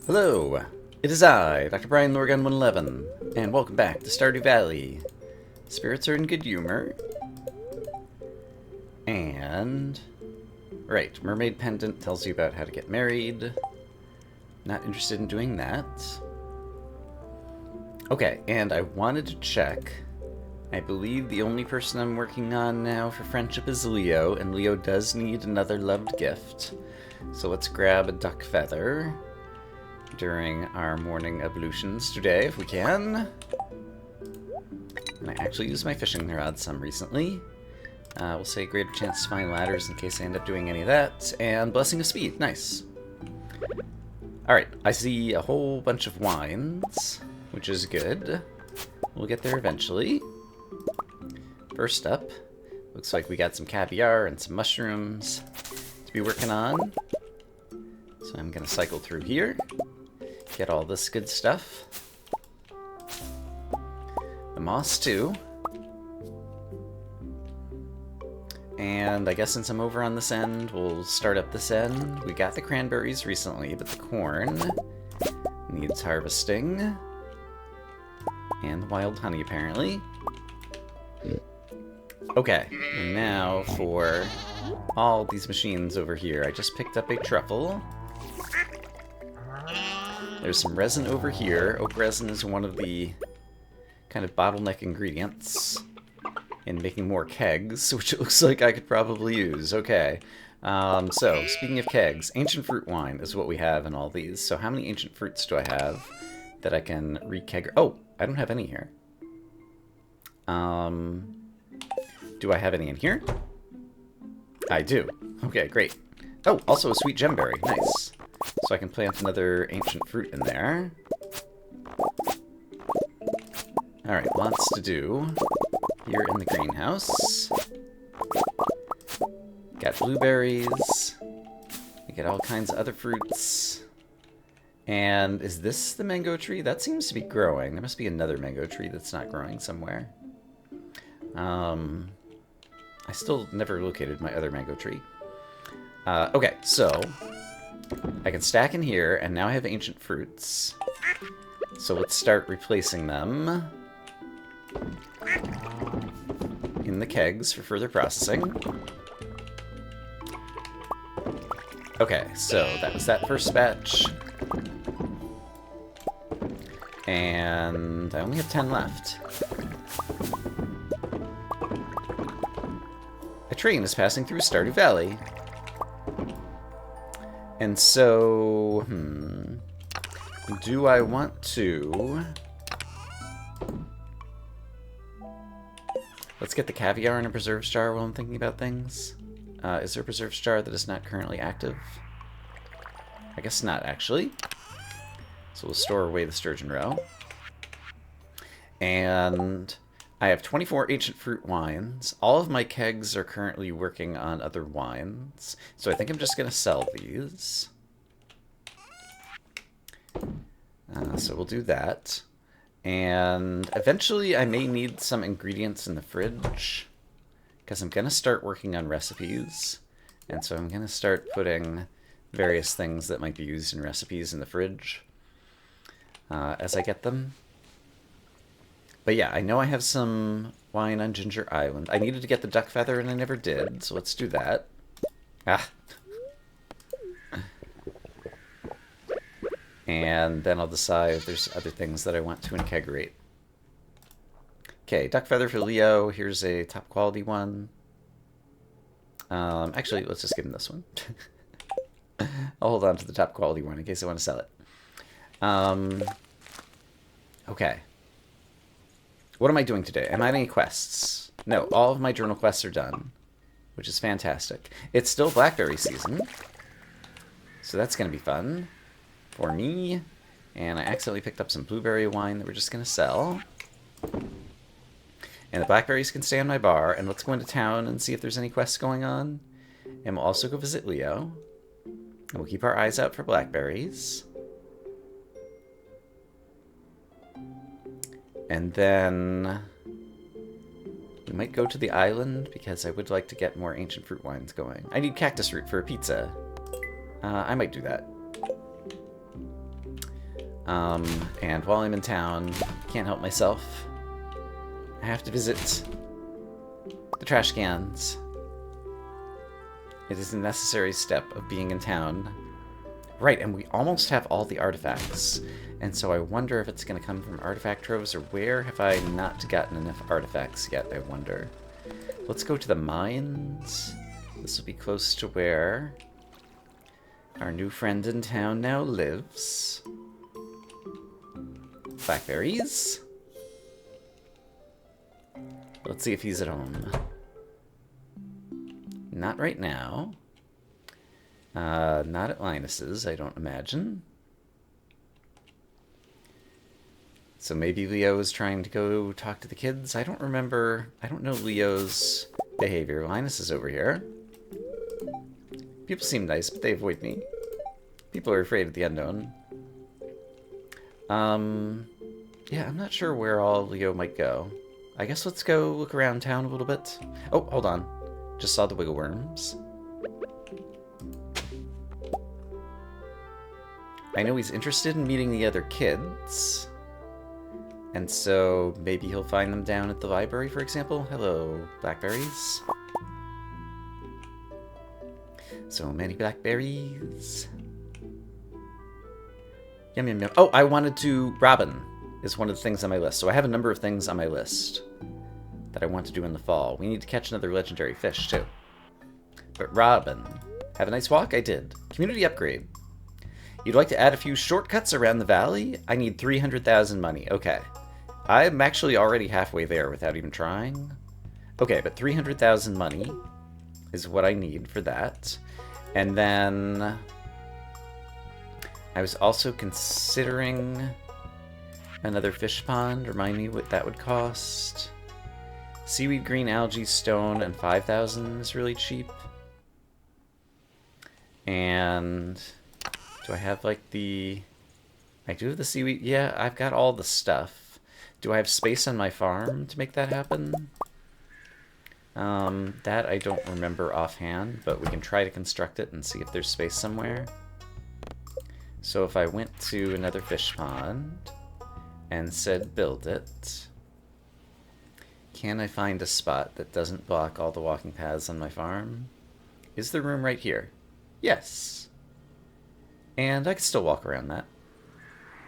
Hello, it is I, Dr. Brian Lorgan 111, and welcome back to Stardew Valley. Spirits are in good humor. And... right, Mermaid Pendant tells you about how to get married. Not interested in doing that. Okay, and I wanted to check. I believe the only person I'm working on now for friendship is Leo, and Leo does need another loved gift. So let's grab a duck feather during our morning ablutions today, if we can. And I actually used my fishing rod some recently. We'll say greater chance to find ladders in case I end up doing any of that. And Blessing of Speed, nice. Alright, I see a whole bunch of wines, which is good. We'll get there eventually. First up, looks like we got some caviar and some mushrooms to be working on. So I'm going to cycle through here, get all this good stuff. The moss too. And I guess since I'm over on this end, we'll start up this end. We got the cranberries recently, but the corn needs harvesting. And the wild honey, apparently. Okay, and now for all these machines over here. I just picked up a truffle. There's some resin over here. Oak resin is one of the kind of bottleneck ingredients in making more kegs, which it looks like I could probably use. Okay, so speaking of kegs, ancient fruit wine is what we have in all these. So how many ancient fruits do I have that I can re-keg? Oh, I don't have any here. Do I have any in here? I do. Okay, great. Oh, also a sweet gemberry. Nice. So I can plant another ancient fruit in there. Alright, lots to do here in the greenhouse. Got blueberries. We get all kinds of other fruits. And is this the mango tree? That seems to be growing. There must be another mango tree that's not growing somewhere. I still never located my other mango tree. Okay, so I can stack in here, and now I have ancient fruits. So let's start replacing them in the kegs for further processing. Okay, so that was that first batch. And I only have 10 left. A train is passing through Stardew Valley. And so, do I want to... Let's get the caviar in a preserves jar while I'm thinking about things. Is there a preserves jar that is not currently active? I guess not, actually. So we'll store away the sturgeon roe. And I have 24 ancient fruit wines. All of my kegs are currently working on other wines. So I think I'm just going to sell these. So we'll do that. And eventually I may need some ingredients in the fridge, because I'm going to start working on recipes. And so I'm going to start putting various things that might be used in recipes in the fridge as I get them. But yeah, I know I have some wine on Ginger Island. I needed to get the duck feather and I never did, so let's do that. Ah. And then I'll decide if there's other things that I want to integrate. Okay, duck feather for Leo. Here's a top quality one. Actually, let's just give him this one. I'll hold on to the top quality one in case I want to sell it. Okay. What am I doing today? Am I having any quests? No, all of my journal quests are done, which is fantastic. It's still blackberry season, so that's going to be fun for me. And I accidentally picked up some blueberry wine that we're just going to sell. And the blackberries can stay on my bar, and let's go into town and see if there's any quests going on. And we'll also go visit Leo. And we'll keep our eyes out for blackberries. And then we might go to the island, because I would like to get more ancient fruit wines going. I need cactus root for a pizza. I might do that. And while I'm in town, can't help myself, I have to visit the trash cans. It is a necessary step of being in town. Right, and we almost have all the artifacts. And so I wonder if it's going to come from artifact troves, or where have I not gotten enough artifacts yet, I wonder. Let's go to the mines. This will be close to where our new friend in town now lives. Blackberries. Let's see if he's at home. Not right now. Not at Linus's, I don't imagine. So maybe Leo is trying to go talk to the kids. I don't remember. I don't know Leo's behavior. Linus is over here. People seem nice, but they avoid me. People are afraid of the unknown. Yeah, I'm not sure where all Leo might go. I guess let's go look around town a little bit. Oh, hold on. Just saw the wiggle worms. I know he's interested in meeting the other kids. And so maybe he'll find them down at the library, for example. Hello, blackberries. So many blackberries. Yum, yum, yum. Oh, I wanted to... Robin is one of the things on my list. So I have a number of things on my list that I want to do in the fall. We need to catch another legendary fish, too. But Robin, have a nice walk? I did. Community upgrade. You'd like to add a few shortcuts around the valley? I need 300,000 money. Okay. I'm actually already halfway there without even trying. Okay, but 300,000 money is what I need for that. And then I was also considering another fish pond. Remind me what that would cost. Seaweed, green algae, stone, and 5,000 is really cheap. And do I have like the... I do have the seaweed. Yeah, I've got all the stuff. Do I have space on my farm to make that happen? That I don't remember offhand, but we can try to construct it and see if there's space somewhere. So if I went to another fish pond and said build it, can I find a spot that doesn't block all the walking paths on my farm? Is there room right here? Yes. And I can still walk around that.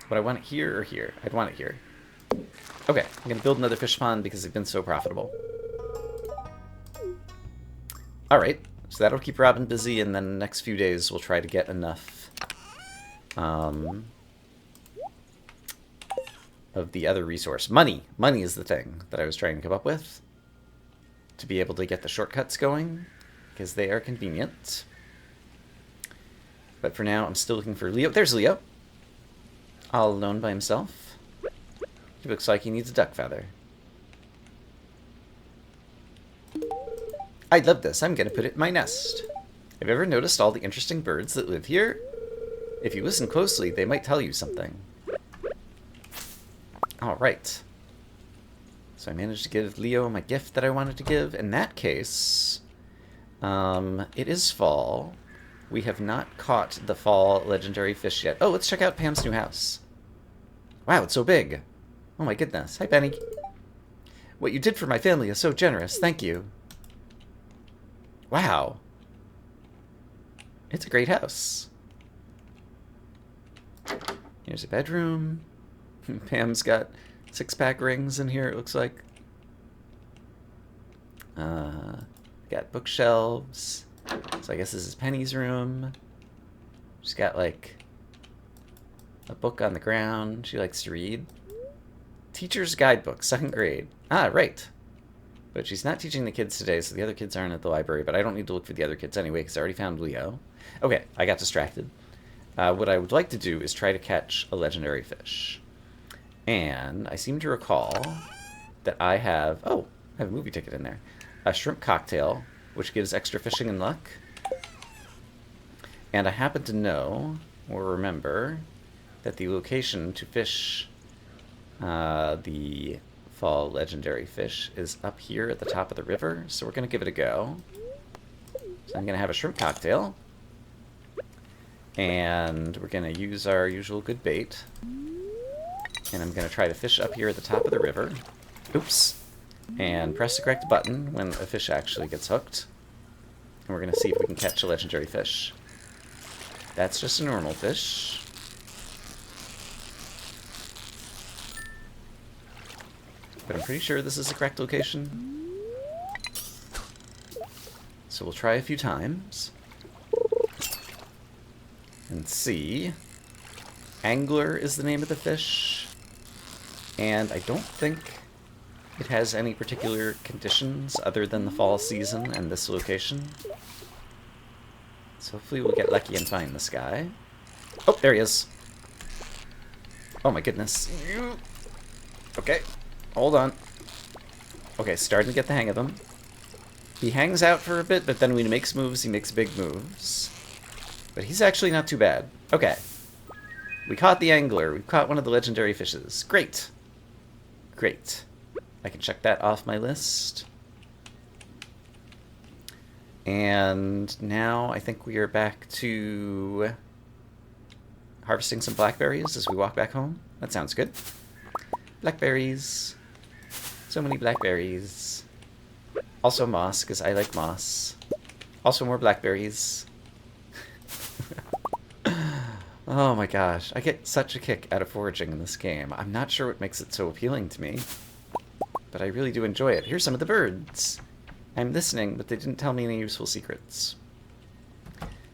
But I want it here or here? I'd want it here. Okay, I'm going to build another fish pond because they've been so profitable. Alright, so that'll keep Robin busy, and then the next few days we'll try to get enough of the other resource. Money! Money is the thing that I was trying to come up with to be able to get the shortcuts going, because they are convenient. But for now, I'm still looking for Leo. There's Leo! All alone by himself. He looks like he needs a duck feather. I love this. I'm going to put it in my nest. Have you ever noticed all the interesting birds that live here? If you listen closely, they might tell you something. Alright. So I managed to give Leo my gift that I wanted to give. In that case, it is fall. We have not caught the fall legendary fish yet. Oh, let's check out Pam's new house. Wow, it's so big. Oh my goodness. Hi, Penny. What you did for my family is so generous. Thank you. Wow. It's a great house. Here's a bedroom. Pam's got 6-pack rings in here, it looks like. Got bookshelves. So I guess this is Penny's room. She's got, like, a book on the ground. She likes to read. Teacher's Guidebook, 2nd grade. Ah, right. But she's not teaching the kids today, so the other kids aren't at the library, but I don't need to look for the other kids anyway, because I already found Leo. Okay, I got distracted. What I would like to do is try to catch a legendary fish. And I seem to recall that I have... Oh, I have a movie ticket in there. A shrimp cocktail, which gives extra fishing and luck. And I happen to know, or remember, that the location to fish the fall legendary fish is up here at the top of the river, so we're going to give it a go. So I'm going to have a shrimp cocktail, and we're going to use our usual good bait. And I'm going to try to fish up here at the top of the river. Oops. And press the correct button when a fish actually gets hooked. And we're going to see if we can catch a legendary fish. That's just a normal fish. But I'm pretty sure this is the correct location. So we'll try a few times. And see. Angler is the name of the fish. And I don't think it has any particular conditions other than the fall season and this location. So hopefully we'll get lucky and find this guy. Oh, there he is. Oh my goodness. Okay, hold on. Okay, starting to get the hang of him. He hangs out for a bit, but then when he makes moves, he makes big moves. But he's actually not too bad. Okay. We caught the angler. We caught one of the legendary fishes. Great. Great. I can check that off my list. And now I think we are back to harvesting some blackberries as we walk back home. That sounds good. Blackberries. So many blackberries. Also moss, because I like moss. Also more blackberries. Oh my gosh, I get such a kick out of foraging in this game. I'm not sure what makes it so appealing to me, but I really do enjoy it. Here's some of the birds. I'm listening, but they didn't tell me any useful secrets.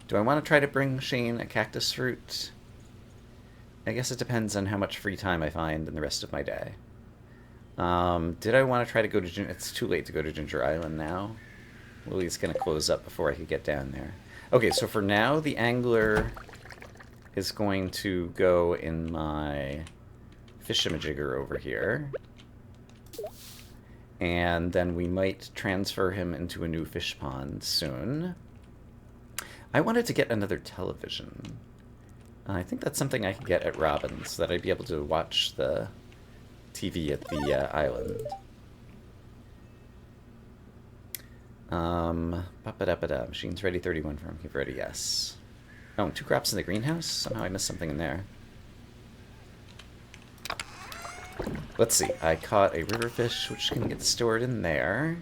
Do I want to try to bring Shane a cactus fruit? I guess it depends on how much free time I find in the rest of my day. Did I want to try to go to... It's too late to go to Ginger Island now. Lily's going to close up before I could get down there. Okay, so for now, the angler is going to go in my fish-a-majigger over here. And then we might transfer him into a new fish pond soon. I wanted to get another television. I think that's something I could get at Robin's, so that I'd be able to watch the TV at the island. Machine's ready, 31 from keep ready, yes. Oh, 2 crops in the greenhouse? Somehow I missed something in there. Let's see. I caught a river fish, which can get stored in there.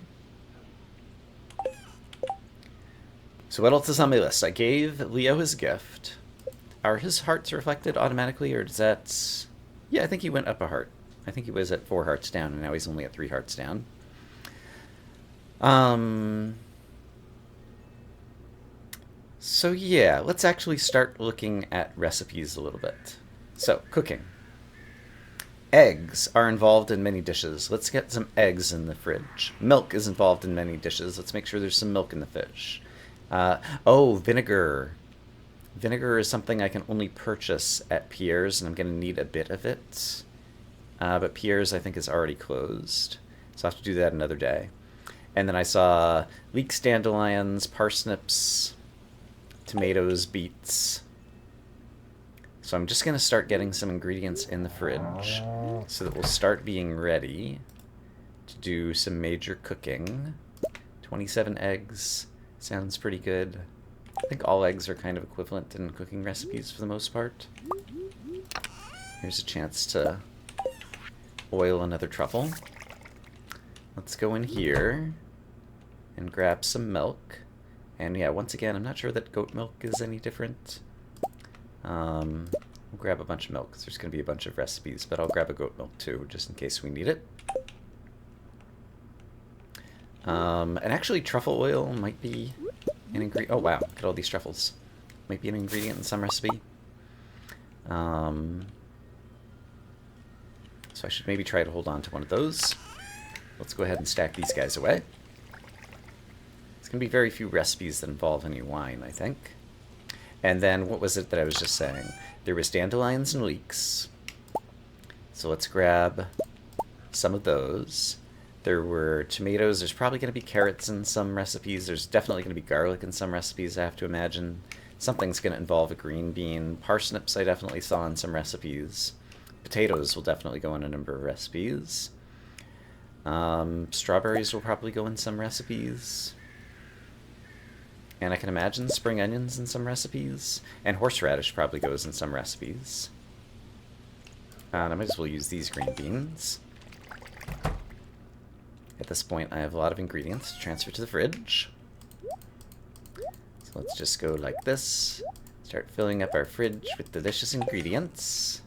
So what else is on my list? I gave Leo his gift. Are his hearts reflected automatically, or does that... Yeah, I think he went up a heart. I think he was at 4 hearts down, and now he's only at 3 hearts down. So yeah, let's actually start looking at recipes a little bit. So, cooking. Eggs are involved in many dishes. Let's get some eggs in the fridge. Milk is involved in many dishes. Let's make sure there's some milk in the fish. Oh, vinegar. Vinegar is something I can only purchase at Pierre's, and I'm going to need a bit of it. But Pierre's, I think, is already closed. So I'll have to do that another day. And then I saw leeks, dandelions, parsnips, tomatoes, beets. So I'm just going to start getting some ingredients in the fridge so that we'll start being ready to do some major cooking. 27 eggs sounds pretty good. I think all eggs are kind of equivalent in cooking recipes for the most part. Here's a chance to oil another truffle. Let's go in here and grab some milk. And yeah, once again, I'm not sure that goat milk is any different. We'll grab a bunch of milk, because there's going to be a bunch of recipes, but I'll grab a goat milk too, just in case we need it. And actually, truffle oil might be an ingredient. Oh wow, look at all these truffles. Might be an ingredient in some recipe. So I should maybe try to hold on to one of those. Let's go ahead and stack these guys away. It's going to be very few recipes that involve any wine, I think. And then, what was it that I was just saying? There was dandelions and leeks. So let's grab some of those. There were tomatoes. There's probably going to be carrots in some recipes. There's definitely going to be garlic in some recipes, I have to imagine. Something's going to involve a green bean. Parsnips I definitely saw in some recipes. Potatoes will definitely go in a number of recipes. Strawberries will probably go in some recipes. And I can imagine spring onions in some recipes. And horseradish probably goes in some recipes. And I might as well use these green beans. At this point, I have a lot of ingredients to transfer to the fridge. So let's just go like this. Start filling up our fridge with delicious ingredients.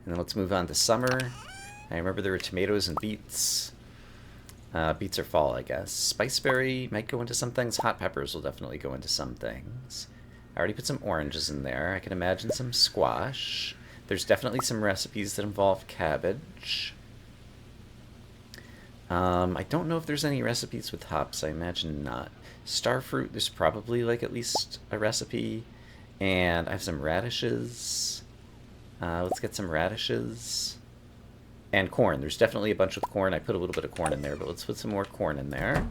And then let's move on to summer. I remember there were tomatoes and beets. Beets are fall, I guess. Spiceberry might go into some things. Hot peppers will definitely go into some things. I already put some oranges in there. I can imagine some squash. There's definitely some recipes that involve cabbage. I don't know if there's any recipes with hops. I imagine not. Starfruit, there's probably like at least a recipe. And I have some radishes. Let's get some radishes. And corn. There's definitely a bunch of corn. I put a little bit of corn in there, but let's put some more corn in there.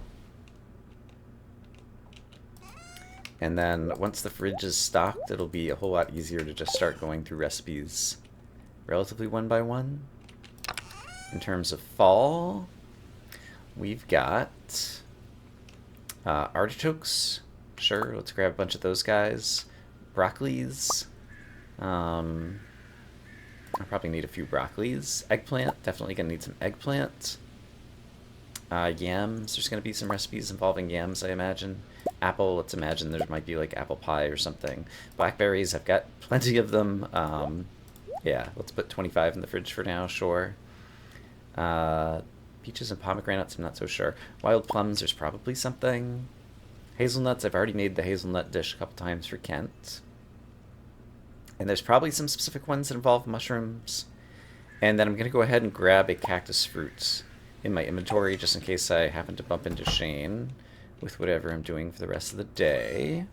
And then once the fridge is stocked, it'll be a whole lot easier to just start going through recipes relatively one by one. In terms of fall, we've got artichokes. Sure, let's grab a bunch of those guys. Broccolis. I'll probably need a few broccolis. Eggplant, definitely going to need some eggplant. Yams, there's going to be some recipes involving yams, I imagine. Apple, let's imagine there might be like apple pie or something. Blackberries, I've got plenty of them. Yeah, let's put 25 in the fridge for now, sure. Peaches and pomegranates, I'm not so sure. Wild plums, there's probably something. Hazelnuts, I've already made the hazelnut dish a couple times for Kent. And there's probably some specific ones that involve mushrooms. And then I'm going to go ahead and grab a cactus fruit in my inventory just in case I happen to bump into Shane with whatever I'm doing for the rest of the day.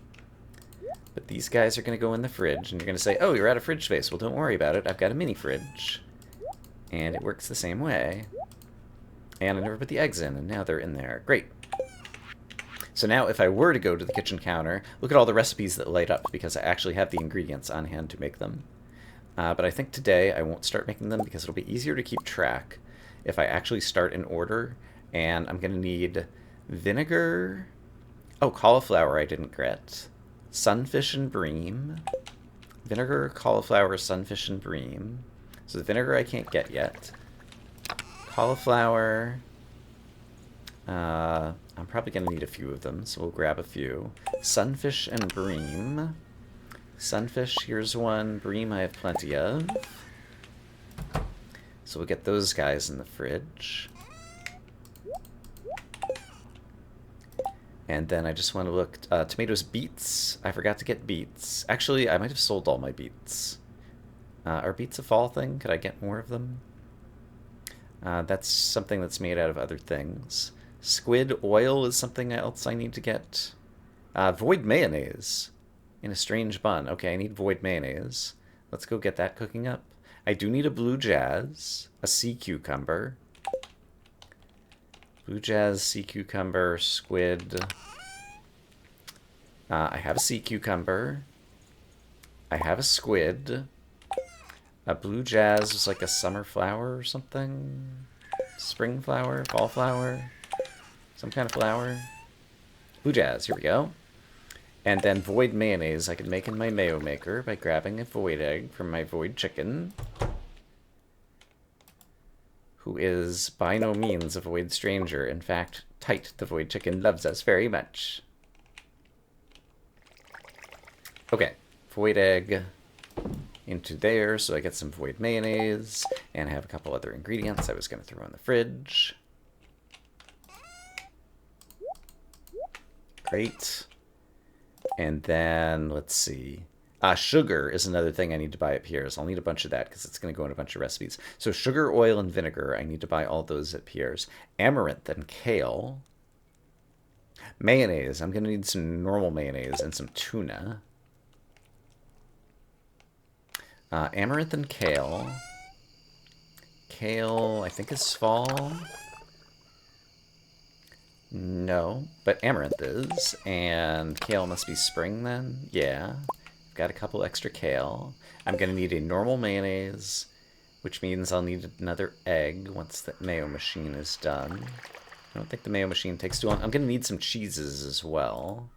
But these guys are going to go in the fridge, and you're going to say, oh, you're out of fridge space. Well, don't worry about it. I've got a mini fridge. And it works the same way. And I never put the eggs in, and now they're in there. Great. So now if I were to go to the kitchen counter, look at all the recipes that light up because I actually have the ingredients on hand to make them. But I think today I won't start making them because it'll be easier to keep track if I actually start in order. And I'm going to need vinegar. Oh, cauliflower I didn't get. Sunfish and bream. Vinegar, cauliflower, sunfish, and bream. So the vinegar I can't get yet. Cauliflower. I'm probably going to need a few of them, so we'll grab a few. Sunfish and bream. Sunfish, here's one. Bream I have plenty of. So we'll get those guys in the fridge. And then I just want to look... tomatoes, beets. I forgot to get beets. Actually, I might have sold all my beets. Are beets a fall thing? Could I get more of them? That's something that's made out of other things. Squid oil is something else I need to get. Void mayonnaise in a strange bun. Okay, I need void mayonnaise. Let's go get that cooking up. I do need a blue jazz, a sea cucumber. Blue jazz, sea cucumber, squid. I have a sea cucumber. I have a squid. A blue jazz is like a summer flower or something. Spring flower, fall flower. Some kind of flower. Blue jazz, here we go. And then void mayonnaise I can make in my mayo maker by grabbing a void egg from my void chicken, who is by no means a void stranger. In fact, Tight, the void chicken, loves us very much. Okay, void egg into there, so I get some void mayonnaise, and I have a couple other ingredients I was going to throw in the fridge. Great. And then, let's see. Sugar is another thing I need to buy at Pierre's. I'll need a bunch of that because it's going to go in a bunch of recipes. So sugar, oil, and vinegar, I need to buy all those at Pierre's. Amaranth and kale. Mayonnaise, I'm going to need some normal mayonnaise and some tuna. Amaranth and kale. Kale, I think is fall. No, but amaranth is, and kale must be spring then? Yeah. Got a couple extra kale. I'm going to need a normal mayonnaise, which means I'll need another egg once the mayo machine is done. I don't think the mayo machine takes too long. I'm going to need some cheeses as well.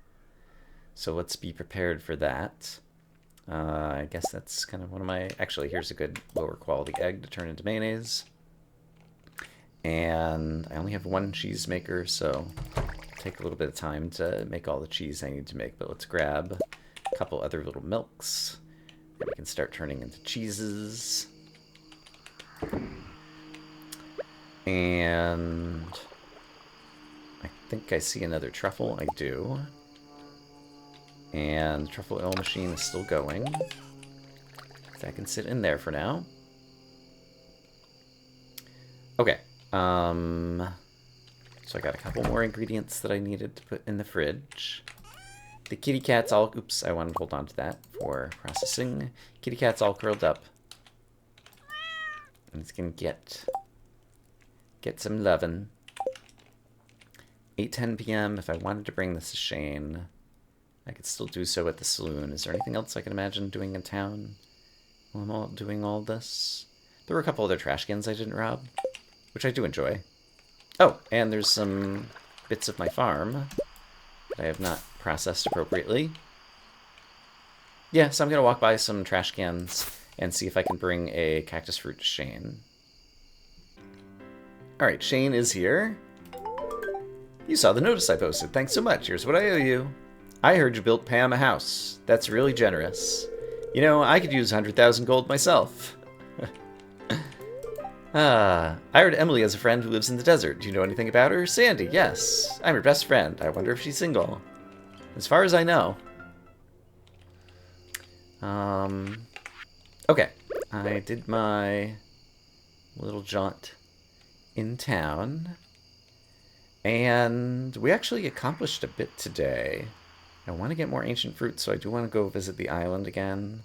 So let's be prepared for that. I guess that's kind of one of my... Actually, here's a good lower quality egg to turn into mayonnaise. And I only have one cheese maker, so it'll take a little bit of time to make all the cheese I need to make. But let's grab a couple other little milks. And we can start turning into cheeses. And I think I see another truffle. I do. And the truffle oil machine is still going. That can sit in there for now. Okay. So I got a couple more ingredients that I needed to put in the fridge. The kitty cat's all... Oops, I wanted to hold on to that for processing. Kitty cat's all curled up. And it's gonna get some lovin'. 8:10 p.m. If I wanted to bring this to Shane, I could still do so at the saloon. Is there anything else I can imagine doing in town while I'm all doing all this? There were a couple other trash cans I didn't rob, which I do enjoy. Oh, and there's some bits of my farm that I have not processed appropriately. Yeah, so I'm going to walk by some trash cans and see if I can bring a cactus fruit to Shane. Alright, Shane is here. You saw the notice I posted. Thanks so much. Here's what I owe you. I heard you built Pam a house. That's really generous. You know, I could use 100,000 gold myself. I heard Emily has a friend who lives in the desert. Do you know anything about her? Sandy, yes. I'm her best friend. I wonder if she's single. As far as I know. Okay. I did my little jaunt in town. And we actually accomplished a bit today. I want to get more ancient fruit, so I do want to go visit the island again.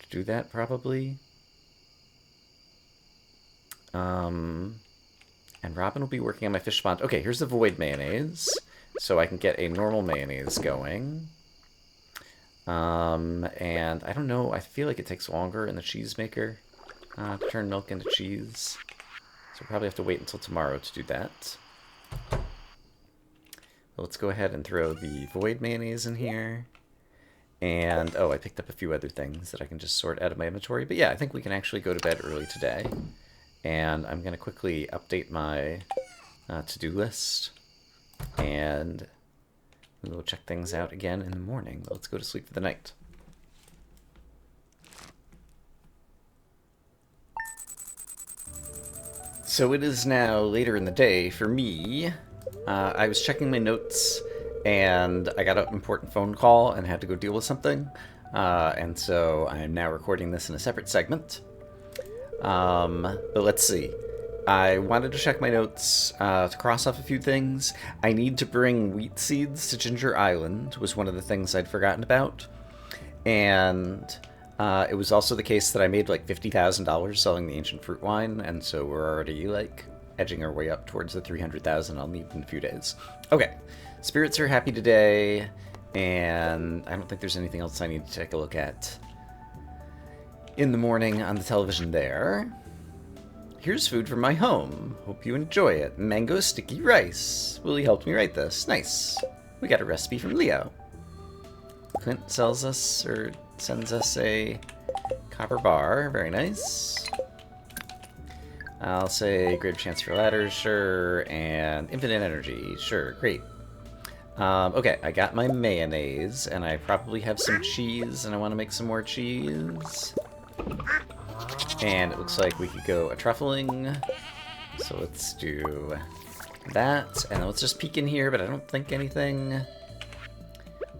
To do that, probably. And Robin will be working on my fish pond. Okay, here's the void mayonnaise. So I can get a normal mayonnaise going. And I don't know, I feel like it takes longer in the cheese maker to turn milk into cheese. So we'll probably have to wait until tomorrow to do that. Let's go ahead and throw the void mayonnaise in here. And, oh, I picked up a few other things that I can just sort out of my inventory. But yeah, I think we can actually go to bed early today. And I'm going to quickly update my to-do list. And we'll check things out again in the morning. But let's go to sleep for the night. So it is now later in the day for me. I was checking my notes, and I got an important phone call and had to go deal with something. And so I'm now recording this in a separate segment. But let's see. I wanted to check my notes to cross off a few things. I need to bring wheat seeds to Ginger Island, was one of the things I'd forgotten about. And it was also the case that I made like $50,000 selling the ancient fruit wine, and so we're already like edging our way up towards the 300,000 I'll need in a few days. Okay, spirits are happy today, and I don't think there's anything else I need to take a look at in the morning on the television there. Here's food from my home. Hope you enjoy it. Mango sticky rice. Willie helped me write this. Nice. We got a recipe from Leo. Clint sells us, or sends us a copper bar. Very nice. I'll say great chance for ladders, sure, and infinite energy, sure, great. Okay, I got my mayonnaise, and I probably have some cheese, and I want to make some more cheese. And it looks like we could go a truffling, so let's do that, and let's just peek in here, but I don't think anything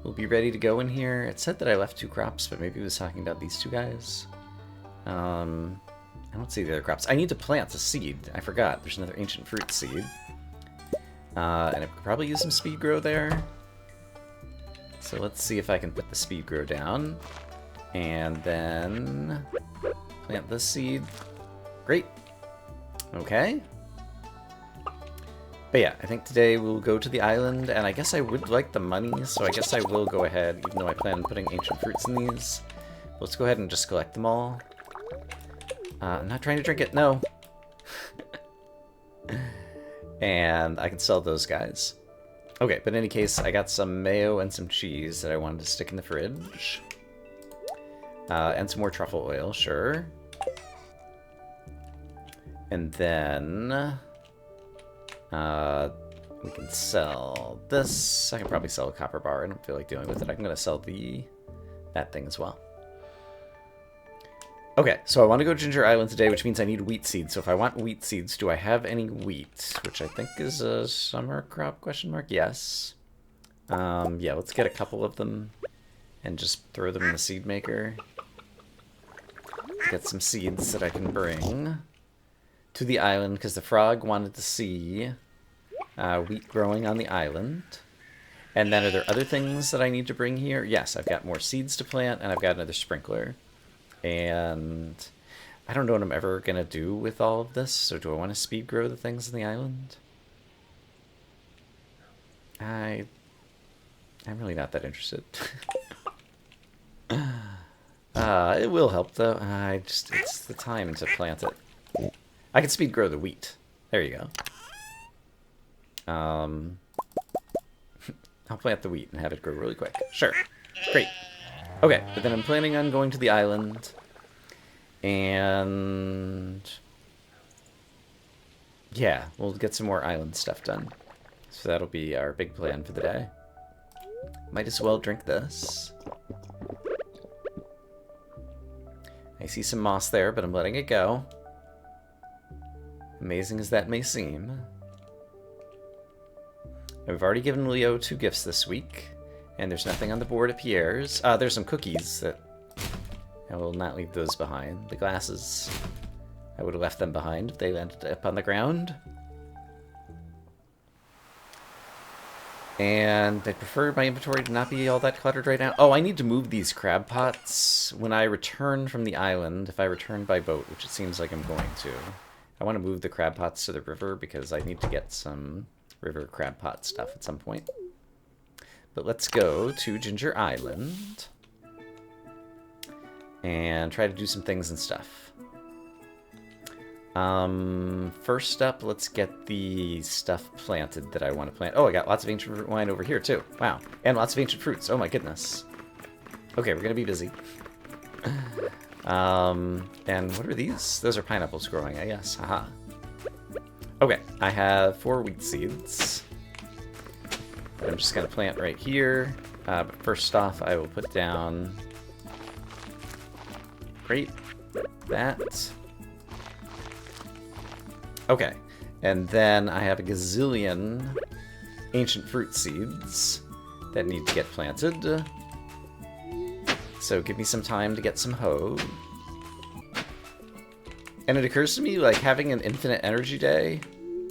will be ready to go in here. It said that I left 2 crops, but maybe it was talking about these 2 guys. I don't see the other crops. I need to plant a seed. I forgot. There's another ancient fruit seed. And I could probably use some speed grow there. So let's see if I can put the speed grow down. And then plant this seed. Great. Okay. But yeah, I think today we'll go to the island, and I guess I would like the money, so I guess I will go ahead, even though I plan on putting ancient fruits in these. Let's go ahead and just collect them all. I'm not trying to drink it, no. And I can sell those guys. Okay, but in any case, I got some mayo and some cheese that I wanted to stick in the fridge. And some more truffle oil, sure. And then we can sell this. I can probably sell a copper bar. I don't feel like dealing with it. I'm going to sell that thing as well. Okay, so I want to go to Ginger Island today, which means I need wheat seeds. So if I want wheat seeds, do I have any wheat? Which I think is a summer crop, question mark? Yes. Yeah, let's get a couple of them and just throw them in the seed maker. Get some seeds that I can bring to the island, because the frog wanted to see wheat growing on the island. And then are there other things that I need to bring here? Yes, I've got more seeds to plant, and I've got another sprinkler. And I don't know what I'm ever going to do with all of this, so do I want to speed grow the things on the island? I'm really not that interested. It will help, though. It's the time to plant it. I can speed grow the wheat. There you go. I'll plant the wheat and have it grow really quick. Sure. Great. Okay, but then I'm planning on going to the island, and yeah, we'll get some more island stuff done. So that'll be our big plan for the day. Might as well drink this. I see some moss there, but I'm letting it go. Amazing as that may seem. We've already given Leo 2 gifts this week. And there's nothing on the board at Pierre's. There's some cookies that I will not leave those behind. The glasses, I would have left them behind if they landed up on the ground. And I prefer my inventory to not be all that cluttered right now. Oh, I need to move these crab pots when I return from the island. If I return by boat, which it seems like I'm going to. I want to move the crab pots to the river because I need to get some river crab pot stuff at some point. But let's go to Ginger Island and try to do some things and stuff. First up, let's get the stuff planted that I want to plant. Oh, I got lots of ancient fruit wine over here too. Wow. And lots of ancient fruits. Oh my goodness. Okay, we're going to be busy. And what are these? Those are pineapples growing, I guess. Haha. Okay, I have 4 wheat seeds. I'm just going to plant right here. But first off, I will put down... Great. That. Okay. And then I have a gazillion ancient fruit seeds that need to get planted. So give me some time to get some hoe. And it occurs to me, like, having an infinite energy day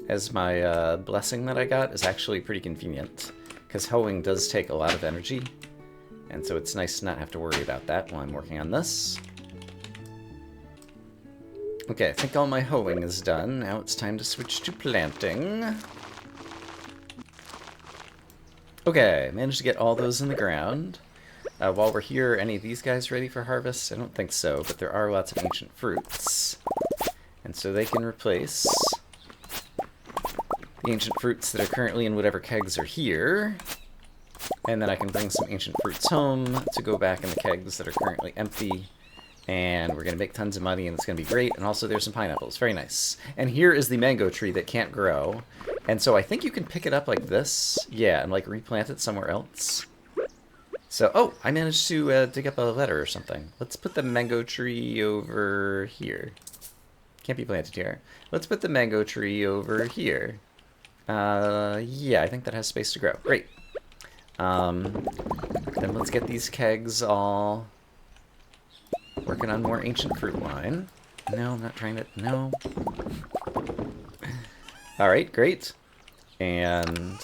as my blessing that I got is actually pretty convenient. Because hoeing does take a lot of energy, and so it's nice to not have to worry about that while I'm working on this. Okay, I think all my hoeing is done. Now it's time to switch to planting. Okay, managed to get all those in the ground. While we're here, any of these guys ready for harvest? I don't think so, but there are lots of ancient fruits. And so they can replace the ancient fruits that are currently in whatever kegs are here. And then I can bring some ancient fruits home to go back in the kegs that are currently empty. And we're going to make tons of money, and it's going to be great. And also there's some pineapples. Very nice. And here is the mango tree that can't grow. And so I think you can pick it up like this. Yeah, and like replant it somewhere else. So, oh, I managed to dig up a letter or something. Let's put the mango tree over here. Can't be planted here. Let's put the mango tree over here. Yeah, I think that has space to grow. Great. Then let's get these kegs all working on more ancient fruit wine. No, I'm not trying to... No. Alright, great. And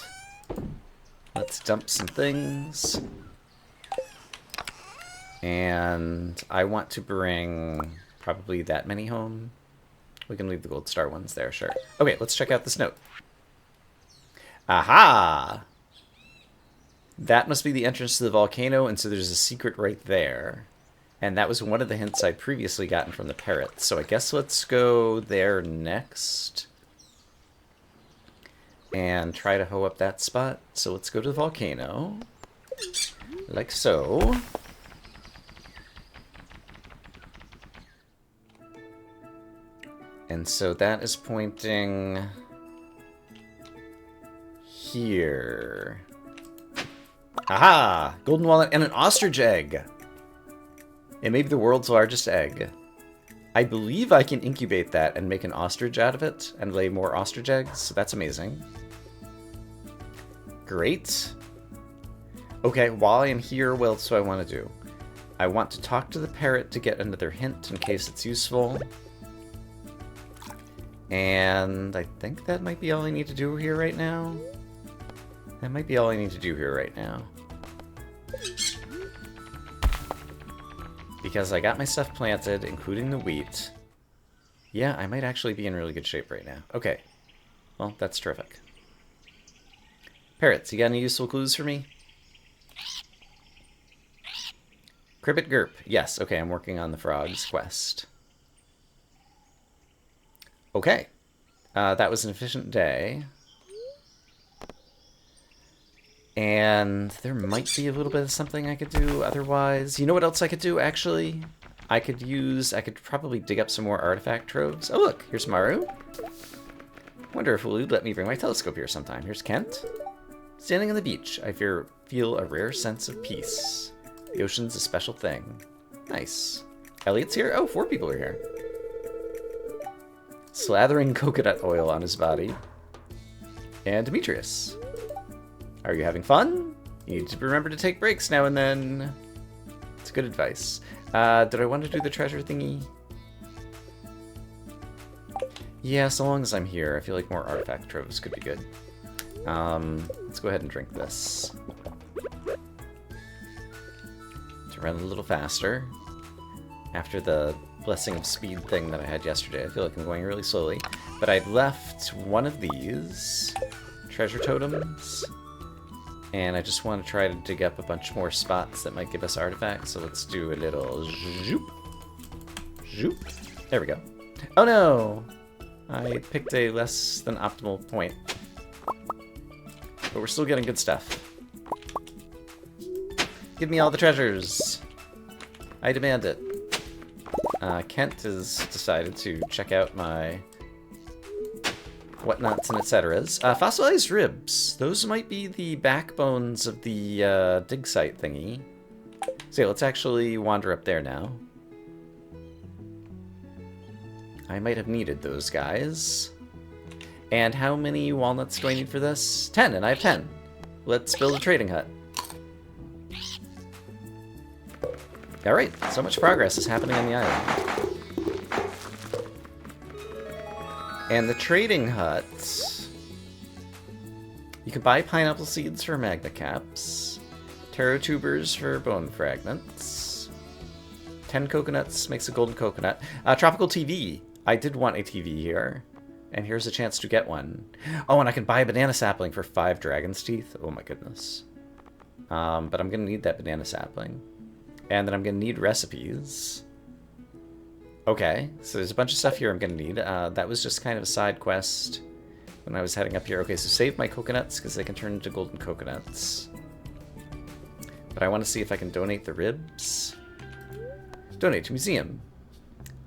let's dump some things. And I want to bring probably that many home. We can leave the gold star ones there, sure. Okay, let's check out this note. Aha! That must be the entrance to the volcano, and so there's a secret right there. And that was one of the hints I'd previously gotten from the parrot. So I guess let's go there next. And try to hoe up that spot. So let's go to the volcano. Like so. And so that is pointing here. Aha! Golden walnut and an ostrich egg! It may be the world's largest egg. I believe I can incubate that and make an ostrich out of it and lay more ostrich eggs, so that's amazing. Great. Okay, while I am here, what else do I want to do? I want to talk to the parrot to get another hint in case it's useful. And I think that might be all I need to do here right now. That might be all I need to do here right now. Because I got my stuff planted, including the wheat. Yeah, I might actually be in really good shape right now. Okay. Well, that's terrific. Parrots, you got any useful clues for me? Cribbit Gerp. Yes, okay, I'm working on the frog's quest. Okay. That was an efficient day. And there might be a little bit of something I could do otherwise. You know what else I could do, actually? I could probably dig up some more artifact troves. Oh, look, here's Maru. Wonder if Lude let me bring my telescope here sometime. Here's Kent. Standing on the beach, I feel a rare sense of peace. The ocean's a special thing. Nice. Elliot's here? Oh, 4 people are here. Slathering coconut oil on his body. And Demetrius. Are you having fun? You need to remember to take breaks now and then. It's good advice. Did I want to do the treasure thingy? Yeah, so long as I'm here, I feel like more artifact troves could be good. Let's go ahead and drink this. To run a little faster. After the blessing of speed thing that I had yesterday, I feel like I'm going really slowly. But I'd left one of these treasure totems. And I just want to try to dig up a bunch more spots that might give us artifacts. So let's do a little zoop. Zoop. There we go. Oh no! I picked a less than optimal point. But we're still getting good stuff. Give me all the treasures. I demand it. Kent has decided to check out my whatnots and etceteras. Fossilized ribs. Those might be the backbones of the dig site thingy. So yeah, let's actually wander up there now. I might have needed those guys. And how many walnuts do I need for this? 10, and I have 10. Let's build a trading hut. Alright, so much progress is happening on the island. And the trading hut... You can buy pineapple seeds for magna caps, taro tubers for bone fragments, 10 coconuts makes a golden coconut. Tropical TV. I did want a TV here. And here's a chance to get one. Oh, and I can buy a banana sapling for 5 dragon's teeth. Oh my goodness. But I'm going to need that banana sapling. And then I'm going to need recipes. Okay, so there's a bunch of stuff here I'm going to need. That was just kind of a side quest when I was heading up here. Okay, so save my coconuts because they can turn into golden coconuts. But I want to see if I can donate the ribs. Donate to museum.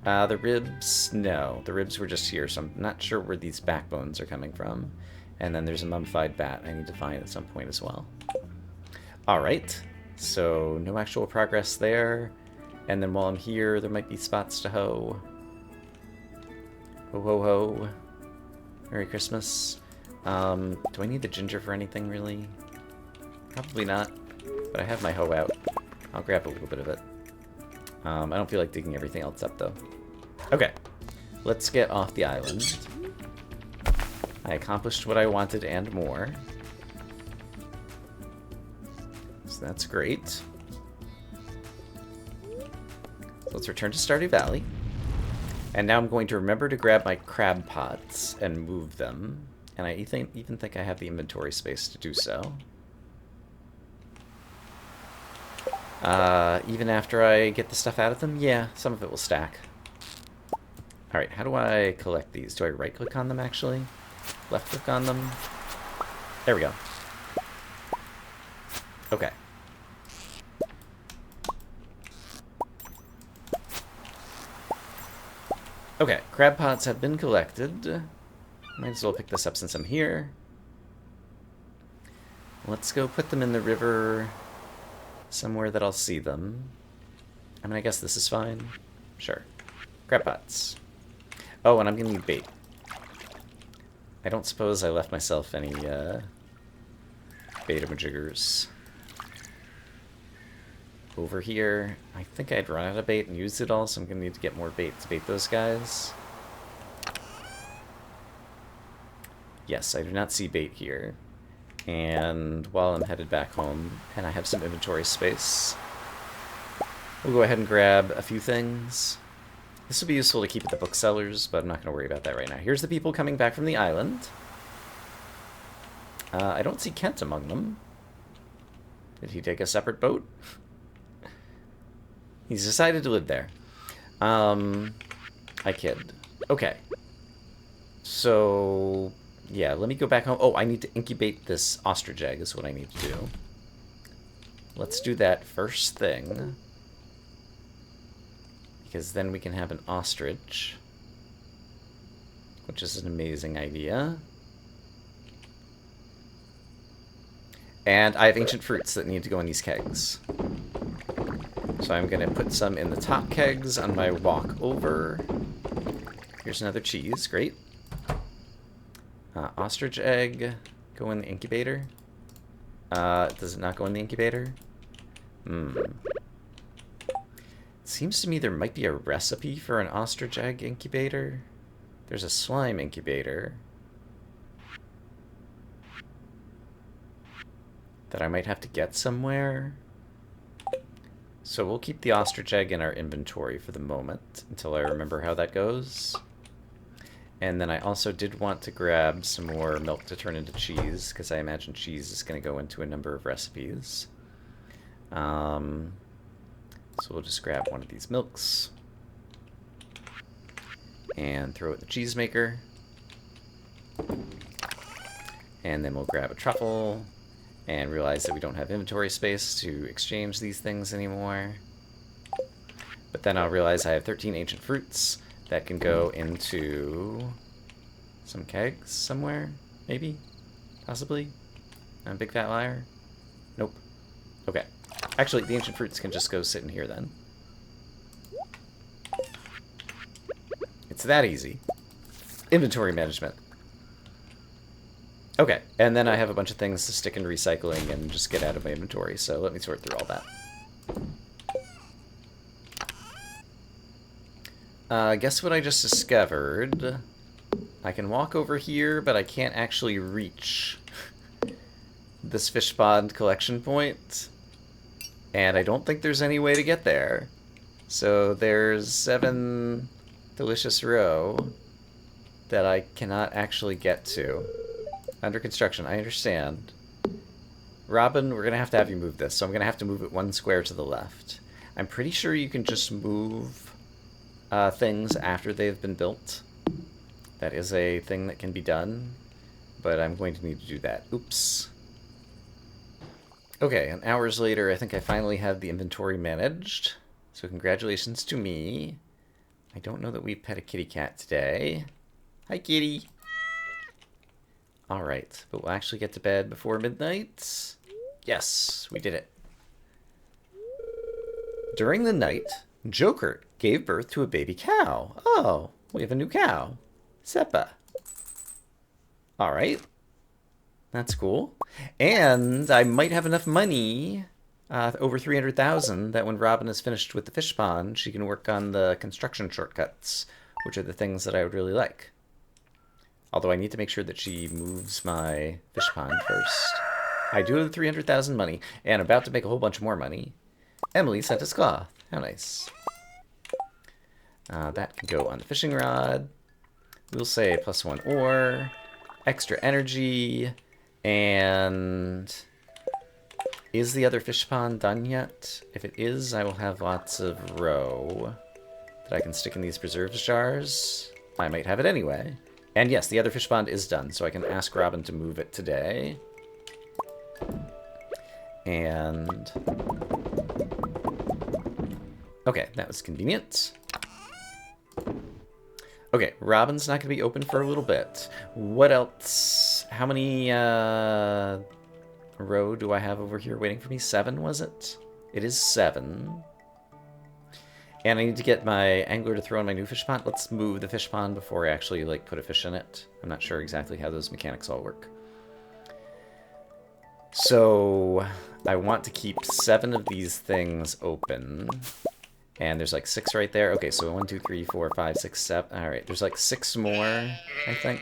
The ribs, no. The ribs were just here, so I'm not sure where these backbones are coming from. And then there's a mummified bat I need to find at some point as well. Alright, so no actual progress there. And then while I'm here, there might be spots to hoe. Ho ho ho. Merry Christmas. Do I need the ginger for anything, really? Probably not. But I have my hoe out. I'll grab a little bit of it. I don't feel like digging everything else up, though. Okay. Let's get off the island. I accomplished what I wanted and more. So that's great. Let's return to Stardew Valley. And now I'm going to remember to grab my crab pots and move them. And I even think I have the inventory space to do so. Even after I get the stuff out of them? Yeah, some of it will stack. Alright, how do I collect these? Do I right-click on them, actually? Left-click on them? There we go. Okay. Okay, crab pots have been collected. Might as well pick this up since I'm here. Let's go put them in the river somewhere that I'll see them. I mean, I guess this is fine. Sure. Crab pots. Oh, and I'm gonna need bait. I don't suppose I left myself any bait-a-majiggers. Over here, I think I'd run out of bait and used it all, so I'm gonna need to get more bait to bait those guys. Yes, I do not see bait here. And while I'm headed back home, and I have some inventory space, we'll go ahead and grab a few things. This will be useful to keep at the booksellers, but I'm not going to worry about that right now. Here's the people coming back from the island. I don't see Kent among them. Did he take a separate boat? He's decided to live there. I kid. Okay. So, yeah, let me go back home. Oh, I need to incubate this ostrich egg is what I need to do. Let's do that first thing. Because then we can have an ostrich. Which is an amazing idea. And I have ancient fruits that need to go in these kegs. So I'm going to put some in the top kegs on my walk over. Here's another cheese. Great. Ostrich egg. Go in the incubator. Does it not go in the incubator? It seems to me there might be a recipe for an ostrich egg incubator. There's a slime incubator that I might have to get somewhere. So we'll keep the ostrich egg in our inventory for the moment until I remember how that goes. And then I also did want to grab some more milk to turn into cheese, because I imagine cheese is going to go into a number of recipes. So we'll just grab one of these milks and throw it in the cheese maker. And then we'll grab a truffle and realize that we don't have inventory space to exchange these things anymore. But then I'll realize I have 13 ancient fruits that can go into some kegs somewhere, maybe, possibly. I'm a big fat liar. Nope. Okay. Actually, the ancient fruits can just go sit in here then. It's that easy. Inventory management. Okay, and then I have a bunch of things to stick in recycling and just get out of my inventory, so let me sort through all that. Guess what I just discovered? I can walk over here, but I can't actually reach this fish pond collection point. And I don't think there's any way to get there. So there's 7 delicious row that I cannot actually get to. Under construction, I understand. Robin, we're going to have you move this, so I'm going to have to move it 1 square to the left. I'm pretty sure you can just move things after they've been built. That is a thing that can be done, but I'm going to need to do that. Oops. Okay, and hours later, I think I finally have the inventory managed. So congratulations to me. I don't know that we pet a kitty cat today. Hi, kitty. Alright, but we'll actually get to bed before midnight. Yes, we did it. During the night, Joker gave birth to a baby cow. Oh, we have a new cow. Seppa. Alright. That's cool. And I might have enough money, over 300,000, that when Robin is finished with the fish pond, she can work on the construction shortcuts, which are the things that I would really like. Although I need to make sure that she moves my fish pond first. I do have 300,000 money, and I'm about to make a whole bunch more money. Emily sent us cloth. How nice. That can go on the fishing rod. We'll say +1 ore, extra energy, and is the other fish pond done yet? If it is, I will have lots of roe that I can stick in these preserves jars. I might have it anyway. And yes, the other fish pond is done, so I can ask Robin to move it today. And okay, that was convenient. Okay, Robin's not going to be open for a little bit. What else? How many row do I have over here waiting for me? 7, was it? It is 7. And I need to get my angler to throw in my new fish pond. Let's move the fish pond before I actually like put a fish in it. I'm not sure exactly how those mechanics all work. So I want to keep 7 of these things open. And there's like 6 right there. Okay, so 1, 2, 3, 4, 5, 6, 7. Alright, there's like 6 more, I think,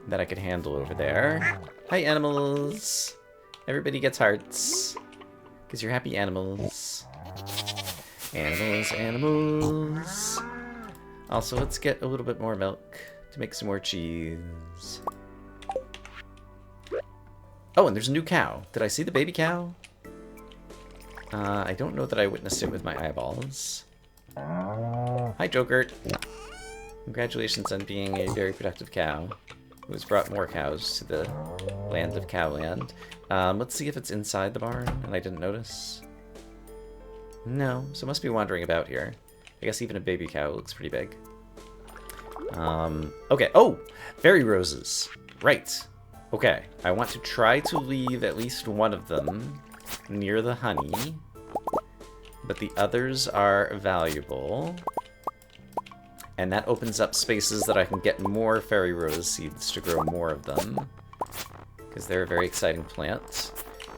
that I could handle over there. Hi, animals! Everybody gets hearts. Because you're happy animals. Animals, animals. Also, let's get a little bit more milk to make some more cheese. Oh, and there's a new cow. Did I see the baby cow? I don't know that I witnessed it with my eyeballs. Hi, Joker. Congratulations on being a very productive cow who has brought more cows to the land of Cowland. Let's see if it's inside the barn, and I didn't notice. No, so it must be wandering about here. I guess even a baby cow looks pretty big. Okay. Oh! Fairy roses. Right. Okay. I want to try to leave at least one of them near the honey, but the others are valuable. And that opens up spaces that I can get more fairy rose seeds to grow more of them, because they're a very exciting plant.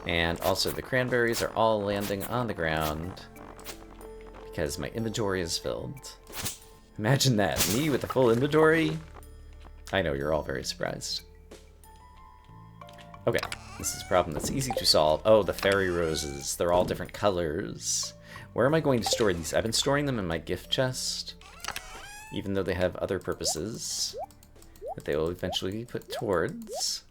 And also the cranberries are all landing on the ground because my inventory is filled. Imagine that, me with a full inventory? I know, you're all very surprised. Okay, this is a problem that's easy to solve. Oh, the fairy roses. They're all different colors. Where am I going to store these? I've been storing them in my gift chest, even though they have other purposes that they will eventually be put towards.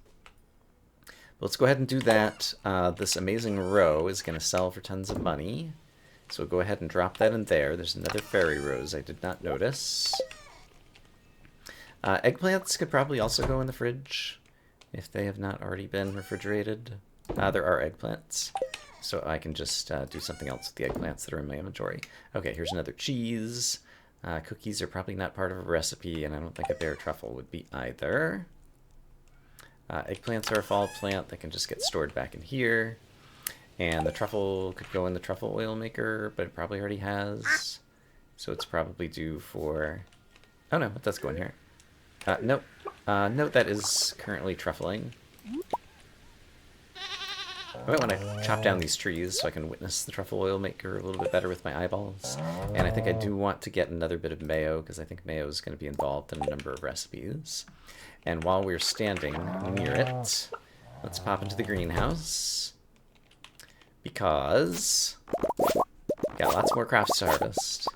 But let's go ahead and do that. This amazing row is going to sell for tons of money. So we'll go ahead and drop that in there. There's another fairy rose I did not notice. Eggplants could probably also go in the fridge if they have not already been refrigerated. There are eggplants, so I can just do something else with the eggplants that are in my inventory. Okay, here's another cheese. Cookies are probably not part of a recipe, and I don't think a bear truffle would be either. Eggplants are a fall plant that can just get stored back in here. And the truffle could go in the truffle oil maker, but it probably already has. So it's probably due for... Oh no, it does go in here. Nope. No, that is currently truffling. I might want to chop down these trees so I can witness the truffle oil maker a little bit better with my eyeballs. And I think I do want to get another bit of mayo, because I think mayo is going to be involved in a number of recipes. And while we're standing near it, let's pop into the greenhouse, because got lots more crops to harvest.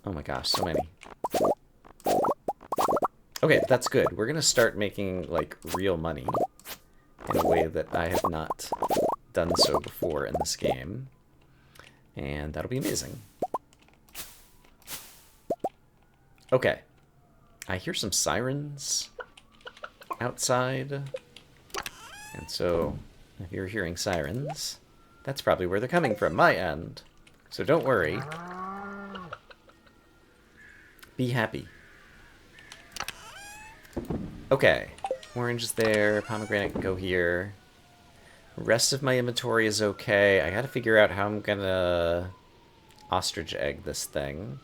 Oh my gosh, so many. Okay, that's good. We're going to start making, like, real money in a way that I have not done so before in this game. And that'll be amazing. Okay. I hear some sirens outside. And so, if you're hearing sirens, that's probably where they're coming from, my end. So don't worry. Be happy. Okay. Orange is there. Pomegranate can go here. Rest of my inventory is okay. I gotta figure out how I'm gonna ostrich egg this thing.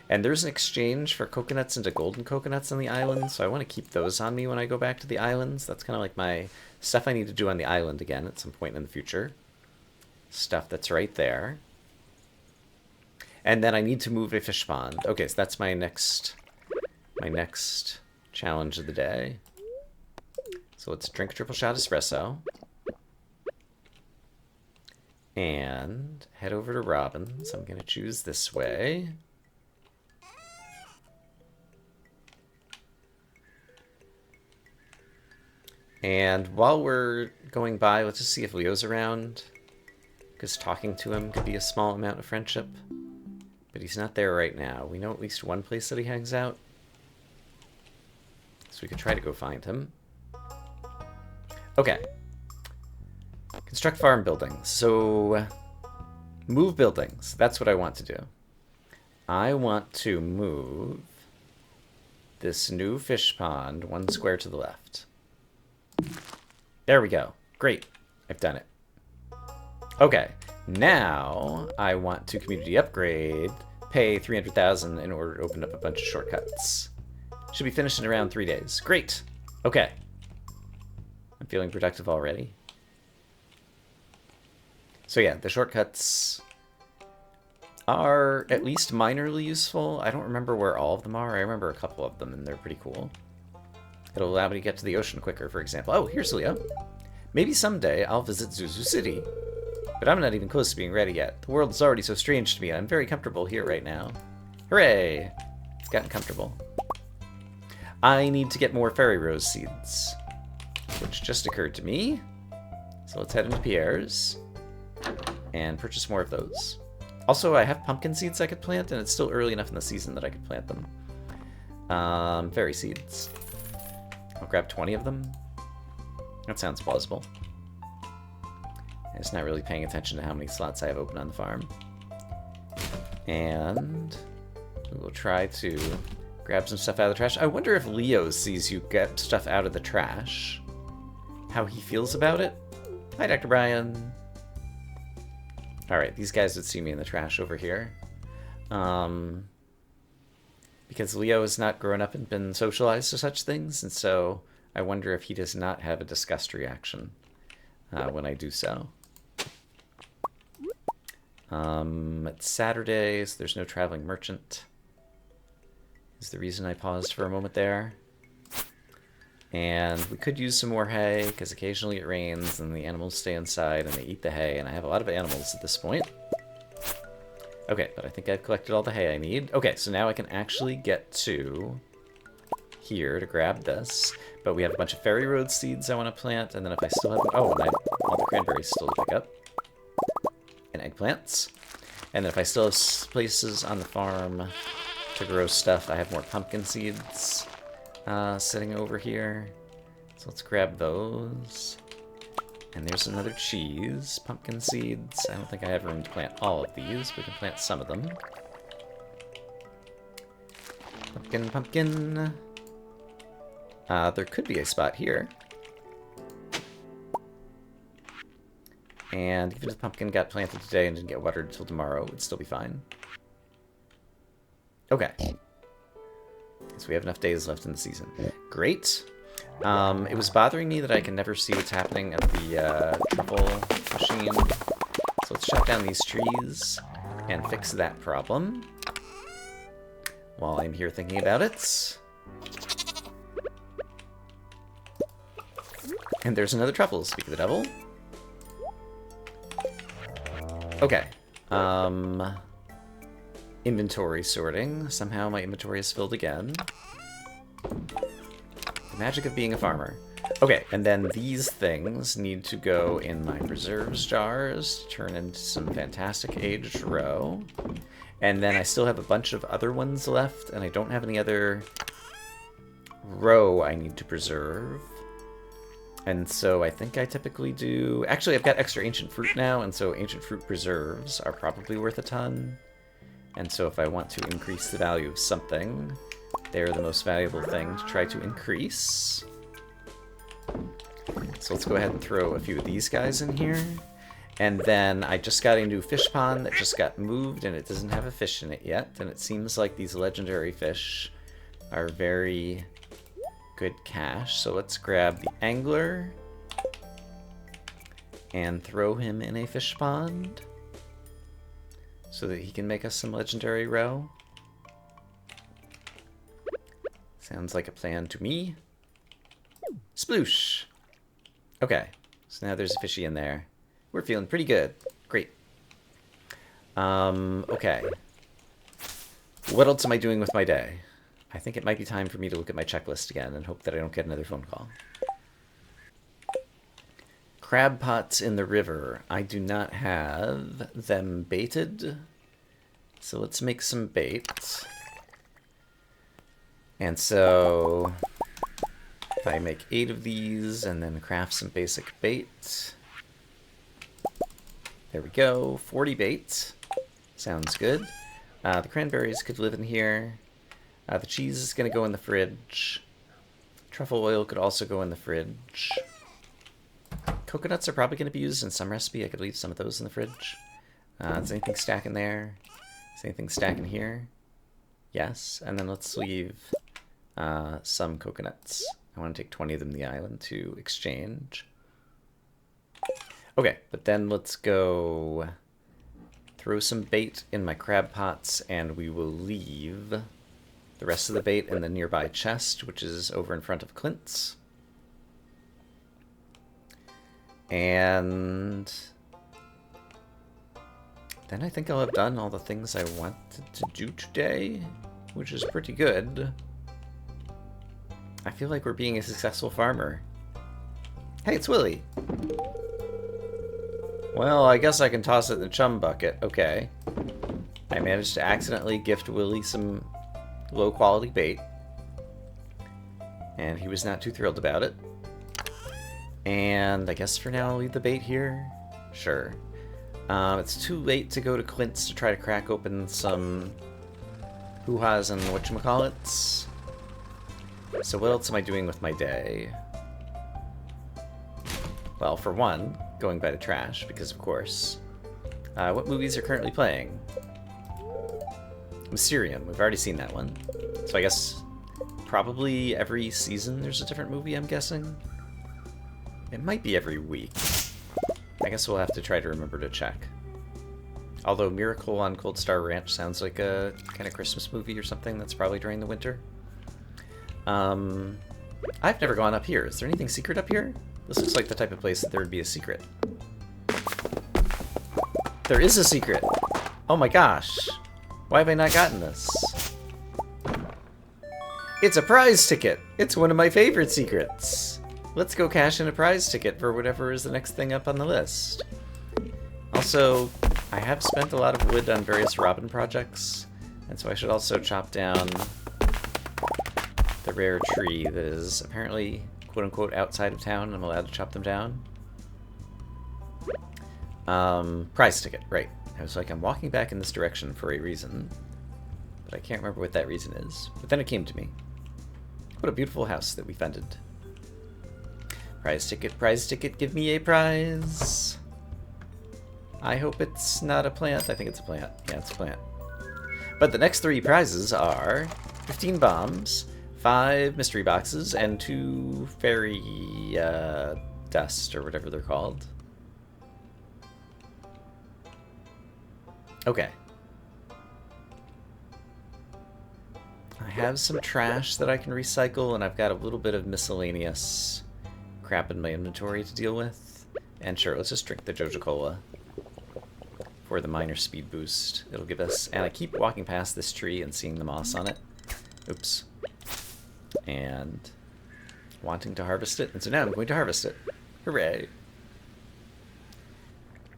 And there's an exchange for coconuts into golden coconuts on the island, so I want to keep those on me when I go back to the islands. That's kind of like my stuff I need to do on the island again at some point in the future. Stuff that's right there. And then I need to move a fish pond. Okay, so that's my next challenge of the day. So let's drink a triple shot espresso. And head over to Robin's. I'm going to choose this way. And while we're going by, let's just see if Leo's around, because talking to him could be a small amount of friendship. But he's not there right now. We know at least one place that he hangs out, so we could try to go find him. Okay. Construct farm buildings. So, move buildings. That's what I want to do. I want to move this new fish pond 1 square to the left. There we go. Great. I've done it. Okay. Now I want to community upgrade, pay 300,000 in order to open up a bunch of shortcuts. Should be finished in around 3 days. Great. Okay. I'm feeling productive already. So yeah, the shortcuts are at least minorly useful. I don't remember where all of them are. I remember a couple of them, and they're pretty cool. It'll allow me to get to the ocean quicker, for example. Oh, here's Leo. Maybe someday I'll visit Zuzu City. But I'm not even close to being ready yet. The world is already so strange to me, and I'm very comfortable here right now. Hooray! It's gotten comfortable. I need to get more fairy rose seeds, which just occurred to me. So let's head into Pierre's and purchase more of those. Also, I have pumpkin seeds I could plant, and it's still early enough in the season that I could plant them. Fairy seeds. I'll grab 20 of them. That sounds plausible. I'm just not really paying attention to how many slots I have open on the farm. And we'll try to grab some stuff out of the trash. I wonder if Leo sees you get stuff out of the trash, how he feels about it. Hi, Dr. Brian. Alright, these guys would see me in the trash over here. Because Leo has not grown up and been socialized to such things, and so I wonder if he does not have a disgust reaction when I do so. It's Saturday, so there's no traveling merchant. Is the reason I paused for a moment there. And we could use some more hay, because occasionally it rains and the animals stay inside and they eat the hay, and I have a lot of animals at this point. Okay, but I think I've collected all the hay I need. Okay, so now I can actually get to here to grab this. But we have a bunch of fairy road seeds I want to plant, and then if I still have... Oh, and I want the cranberries still to pick up. And eggplants. And then if I still have places on the farm to grow stuff, I have more pumpkin seeds sitting over here. So let's grab those. And there's another cheese. Pumpkin seeds. I don't think I have room to plant all of these, but we can plant some of them. Pumpkin, pumpkin. There could be a spot here. And even if the pumpkin got planted today and didn't get watered until tomorrow, it would still be fine. Okay. So we have enough days left in the season. Great. It was bothering me that I can never see what's happening at the truffle machine. So let's chop down these trees and fix that problem while I'm here thinking about it. And there's another truffle, speak of the devil. Okay. Inventory sorting. Somehow my inventory is filled again. The magic of being a farmer. Okay, and then these things need to go in my preserves jars to turn into some fantastic aged roe. And then I still have a bunch of other ones left, and I don't have any other roe I need to preserve. And so I think I typically do... Actually, I've got extra ancient fruit now, and so ancient fruit preserves are probably worth a ton. And so if I want to increase the value of something, they're the most valuable thing to try to increase. So let's go ahead and throw a few of these guys in here. And then I just got a new fish pond that just got moved, and it doesn't have a fish in it yet. And it seems like these legendary fish are very good cash. So let's grab the angler and throw him in a fish pond so that he can make us some legendary roe. Sounds like a plan to me. Sploosh! Okay, so now there's a fishy in there. We're feeling pretty good. Great. Okay. What else am I doing with my day? I think it might be time for me to look at my checklist again and hope that I don't get another phone call. Crab pots in the river. I do not have them baited. So let's make some bait. And so if I make 8 of these and then craft some basic bait. There we go. 40 bait. Sounds good. The cranberries could live in here. The cheese is going to go in the fridge. Truffle oil could also go in the fridge. Coconuts are probably going to be used in some recipe. I could leave some of those in the fridge. Does anything stack in there? Does anything stack in here? Yes. And then let's leave some coconuts. I want to take 20 of them to the island to exchange. Okay, but then let's go throw some bait in my crab pots, and we will leave the rest of the bait in the nearby chest, which is over in front of Clint's. And then I think I'll have done all the things I wanted to do today, which is pretty good. I feel like we're being a successful farmer. Hey, it's Willy. Well, I guess I can toss it in the chum bucket. Okay. I managed to accidentally gift Willy some low-quality bait, and he was not too thrilled about it. And I guess for now I'll leave the bait here. Sure. It's too late to go to Clint's to try to crack open some hoo-has and whatchamacallits. So what else am I doing with my day? Well, for one, going by the trash, because of course. What movies are currently playing? Mysterium, we've already seen that one. So I guess probably every season there's a different movie, I'm guessing. It might be every week. I guess we'll have to try to remember to check. Although Miracle on Cold Star Ranch sounds like a kind of Christmas movie or something that's probably during the winter. I've never gone up here. Is there anything secret up here? This looks like the type of place that there would be a secret. There is a secret! Oh my gosh! Why have I not gotten this? It's a prize ticket! It's one of my favorite secrets! Let's go cash in a prize ticket for whatever is the next thing up on the list. Also, I have spent a lot of wood on various robin projects, and so I should also chop down the rare tree that is apparently quote-unquote outside of town, and I'm allowed to chop them down. Prize ticket, right. I was like, I'm walking back in this direction for a reason, but I can't remember what that reason is. But then it came to me. What a beautiful house that we funded. Prize ticket, give me a prize! I hope it's not a plant. I think it's a plant. Yeah, it's a plant. But the next 3 prizes are 15 bombs, 5 mystery boxes, and 2 fairy dust, or whatever they're called. Okay. I have some trash that I can recycle, and I've got a little bit of miscellaneous crap in my inventory to deal with. And sure, let's just drink the Joja Cola for the minor speed boost it'll give us. And I keep walking past this tree and seeing the moss on it. Oops. And wanting to harvest it, and so now I'm going to harvest it. Hooray!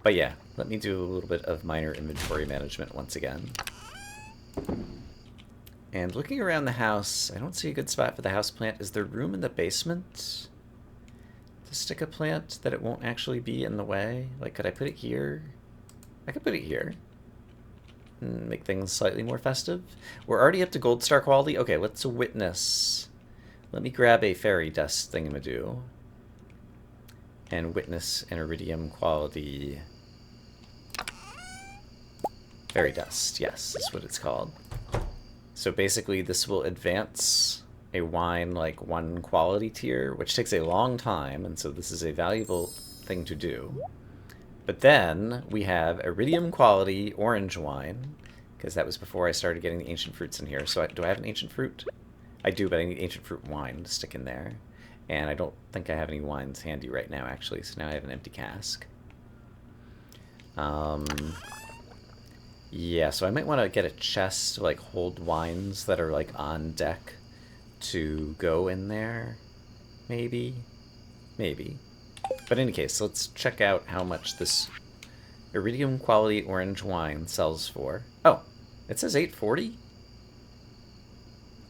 But yeah, let me do a little bit of minor inventory management once again. And looking around the house, I don't see a good spot for the houseplant. Is there room in the basement to stick a plant that it won't actually be in the way? Like, could I put it here? I could put it here. And make things slightly more festive. We're already up to gold star quality. Okay, let's witness. Let me grab a fairy dust thingamadoo. And witness an iridium quality fairy dust. Yes, that's what it's called. So basically this will advance a wine like 1 quality tier, which takes a long time, and so this is a valuable thing to do. But then we have iridium quality orange wine, because that was before I started getting the ancient fruits in here. So do I have an ancient fruit? I do, but I need ancient fruit wine to stick in there. And I don't think I have any wines handy right now, actually, so now I have an empty cask. Yeah, so I might want to get a chest to, like, hold wines that are, like, on deck to go in there. Maybe. Maybe. But in any case, let's check out how much this iridium quality orange wine sells for. Oh, it says $8.40?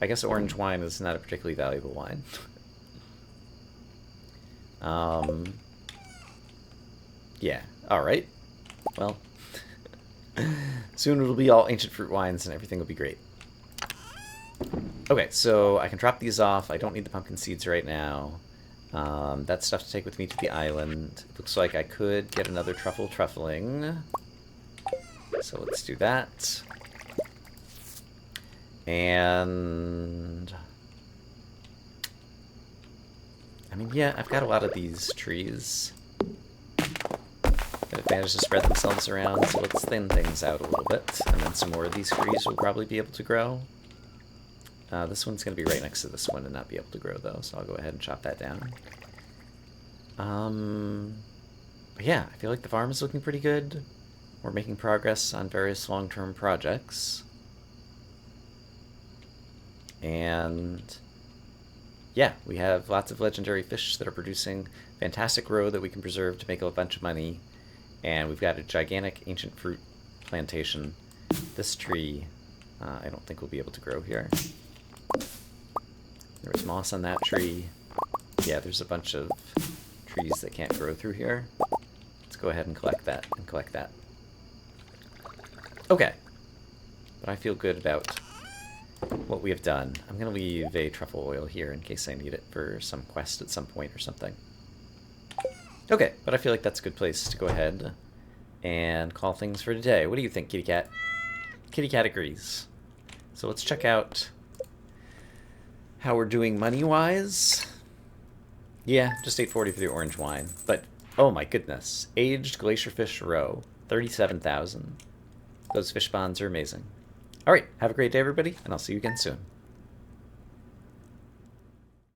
I guess orange wine is not a particularly valuable wine. Yeah, alright. Well, soon it'll be all ancient fruit wines and everything will be great. Okay, so I can drop these off. I don't need the pumpkin seeds right now. That's stuff to take with me to the island. It looks like I could get another truffling. So let's do that. And... I mean, yeah, I've got a lot of these trees that have managed to spread themselves around, so let's thin things out a little bit. And then some more of these trees will probably be able to grow. This one's going to be right next to this one and not be able to grow, though, so I'll go ahead and chop that down. But yeah, I feel like the farm is looking pretty good. We're making progress on various long-term projects. And yeah, we have lots of legendary fish that are producing fantastic roe that we can preserve to make a bunch of money. And we've got a gigantic ancient fruit plantation. This tree, I don't think we'll be able to grow here. There was moss on that tree. Yeah, there's a bunch of trees that can't grow through here. Let's go ahead and collect that and collect that. Okay. But I feel good about what we have done. I'm going to leave a truffle oil here in case I need it for some quest at some point or something. Okay, but I feel like that's a good place to go ahead and call things for today. What do you think, kitty cat? Kitty cat agrees. So let's check out how we're doing money-wise. Yeah, just $8.40 for the orange wine. But, oh my goodness. Aged glacier fish roe. 37,000. Those fish bonds are amazing. Alright, have a great day, everybody, and I'll see you again soon.